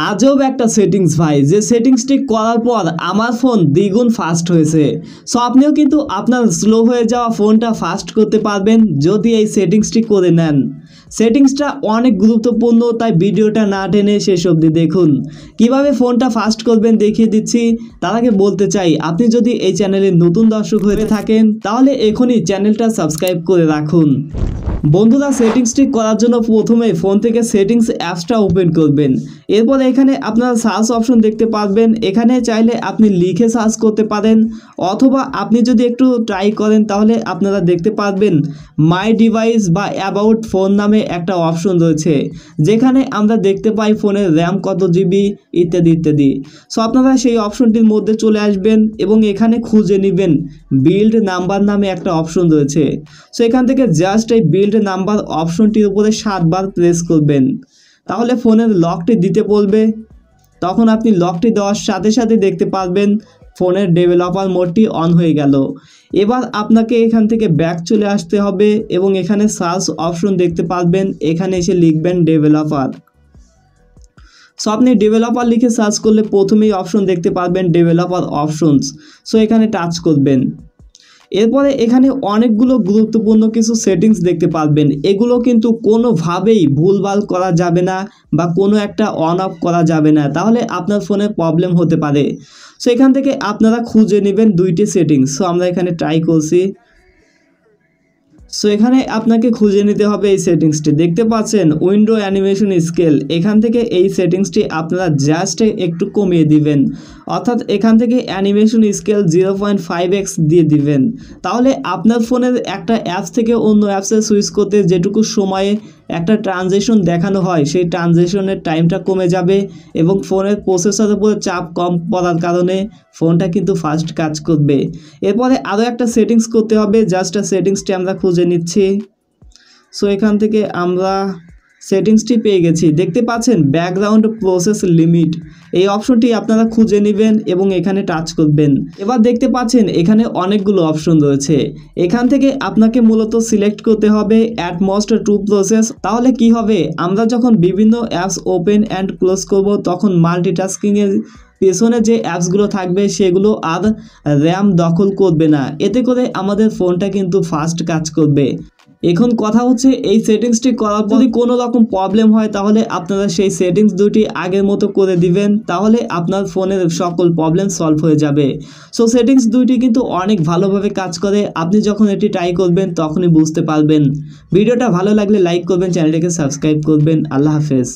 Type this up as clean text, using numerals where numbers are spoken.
আজব একটা সেটিংস ভাই, যে সেটিংসটি করার পর আমার ফোন দ্বিগুণ ফাস্ট হয়েছে। সো আপনিও কিন্তু আপনার স্লো হয়ে যাওয়া ফোনটা ফাস্ট করতে পারবেন যদি এই সেটিংসটি করে নেন। সেটিংসটা অনেক গুরুত্বপূর্ণ, তাই ভিডিওটা না টেনে শেষ অবধি দেখুন। কিভাবে ফোনটা ফাস্ট করবেন দেখিয়ে দিচ্ছি। তার আগে বলতে চাই, আপনি যদি এই চ্যানেলের নতুন দর্শক হয়ে থাকেন তাহলে এখনই চ্যানেলটা সাবস্ক্রাইব করে রাখুন। বন্ধুরা, সেটিংসটি করার জন্য প্রথমে ফোন থেকে সেটিংস অ্যাপসটা ওপেন করবেন। এরপর এখানে আপনারা সার্চ অপশন দেখতে পারবেন। এখানে চাইলে আপনি লিখে সার্চ করতে পারেন, অথবা আপনি যদি একটু ট্রাই করেন তাহলে আপনারা দেখতে পারবেন মাই ডিভাইস বা অ্যাবাউট ফোন নামে একটা অপশন রয়েছে, যেখানে আমরা দেখতে পাই ফোনের র্যাম কত জিবি ইত্যাদি ইত্যাদি। সো আপনারা সেই অপশনটির মধ্যে চলে আসবেন এবং এখানে খুঁজে নেবেন বিল্ড নাম্বার নামে একটা অপশন রয়েছে। সো এখান থেকে জাস্ট এই বিল্ড নাম্বার অপশনটির উপরে 7 বার প্রেস করবেন, তাহলে ফোনের লকটি দিতে বলবে। তখন আপনি লকটি দেওয়ার সাথে সাথে দেখতে পারবেন ফোনের ডেভেলপার মোডটি অন হয়ে গেল। এবার আপনাকে এখান থেকে ব্যাক চলে আসতে হবে এবং এখানে সার্চ অপশন দেখতে পারবেন, এখানে এসে লিখবেন ডেভেলপার। সো আপনি ডেভেলপার লিখে সার্চ করলে প্রথমেই অপশন দেখতে পারবেন ডেভেলপার অপশনস। সো এখানে টাচ করবেন। এরপরে এখানে অনেকগুলো গুরুত্বপূর্ণ কিছু সেটিংস দেখতে পারবেন। এগুলো কিন্তু কোনোভাবেই ভুলভাল করা যাবে না বা কোনো একটা অন অফ করা যাবে না, তাহলে আপনার ফোনে প্রবলেম হতে পারে। সো এখান থেকে আপনারা খুঁজে নেবেন দুইটি সেটিংস। সো আমরা এখানে ট্রাই করছি। সো এখানে আপনাকে খুঁজে নিতে হবে এই সেটিংসটি, দেখতে পাচ্ছেন উইন্ডো অ্যানিমেশন স্কেল। এখান থেকে এই সেটিংসটি আপনারা জাস্ট একটু কমিয়ে দিবেন, অর্থাৎ এখান থেকে অ্যানিমেশন স্কেল 0.5x দিয়ে দিবেন। তাহলে আপনার ফোনের একটা অ্যাপস থেকে অন্য অ্যাপসে সুইচ করতে যেটুকু সময়ে একটা ট্রানজেকশন দেখানো হয় সেই ট্রানজেকশনের টাইমটা কমে যাবে এবং ফোনের প্রসেসরের উপরে চাপ কম পড়ার কারণে ফোনটা কিন্তু ফাস্ট কাজ করবে। এরপরে আরও একটা সেটিংস করতে হবে, জাস্ট সেটিংসটি আমরা খুঁজে নিচ্ছি। সো এখান থেকে আমরা সেটিংসটি পেয়ে গেছি, দেখতে পাচ্ছেন ব্যাকগ্রাউন্ড প্রসেস লিমিট। এই অপশনটি আপনারা খুঁজে নেবেন এবং এখানে টাচ করবেন। এবার দেখতে পাচ্ছেন এখানে অনেকগুলো অপশন রয়েছে। এখান থেকে আপনাকে মূলত সিলেক্ট করতে হবে অ্যাট মোস্ট 2 প্রসেস। তাহলে কি হবে, আমরা যখন বিভিন্ন অ্যাপস ওপেন অ্যান্ড ক্লোজ করব তখন মাল্টিটাস্কিংয়ের পেছনে যে অ্যাপসগুলো থাকবে সেগুলো আর র্যাম দখল করবে না, এতে করে আমাদের ফোনটা কিন্তু ফাস্ট কাজ করবে। এখন কথা হচ্ছে এই সেটিংসটি করার পর যদি কোনো রকম প্রবলেম হয় তাহলে আপনারা সেই সেটিংস দুটি আগের মতো করে দিবেন, তাহলে আপনার ফোনের সকল প্রবলেম সলভ হয়ে যাবে। সো সেটিংস দুইটি কিন্তু অনেক ভালোভাবে কাজ করে, আপনি যখন এটি ট্রাই করবেন তখনই বুঝতে পারবেন। ভিডিওটা ভালো লাগলে লাইক করবেন, চ্যানেলটিকে সাবস্ক্রাইব করবেন। আল্লাহ হাফেজ।